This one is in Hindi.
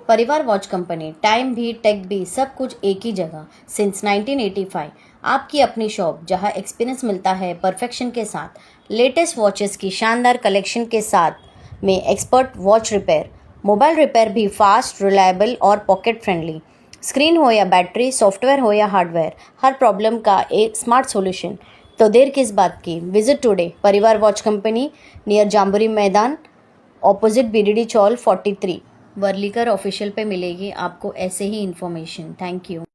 परिवार वॉच कंपनी, टाइम भी टेक भी सब कुछ एक ही जगह सिंस 1985। आपकी अपनी शॉप जहां एक्सपीरियंस मिलता है परफेक्शन के साथ। लेटेस्ट वॉचेस की शानदार कलेक्शन के साथ में expert watch repair, mobile repair भी फास्ट, रिलायबल और पॉकेट फ्रेंडली। स्क्रीन हो या बैटरी, सॉफ्टवेयर हो या हार्डवेयर, हर प्रॉब्लम का एक स्मार्ट सॉल्यूशन। तो देर किस बात की, विजिट टुडे परिवार वॉच कंपनी, नियर जाम्बुरी मैदान, ऑपोजिट बीडीडी चौल 43। वर्लीकर ऑफिशियल पे मिलेगी आपको ऐसे ही इन्फॉर्मेशन। Thank you.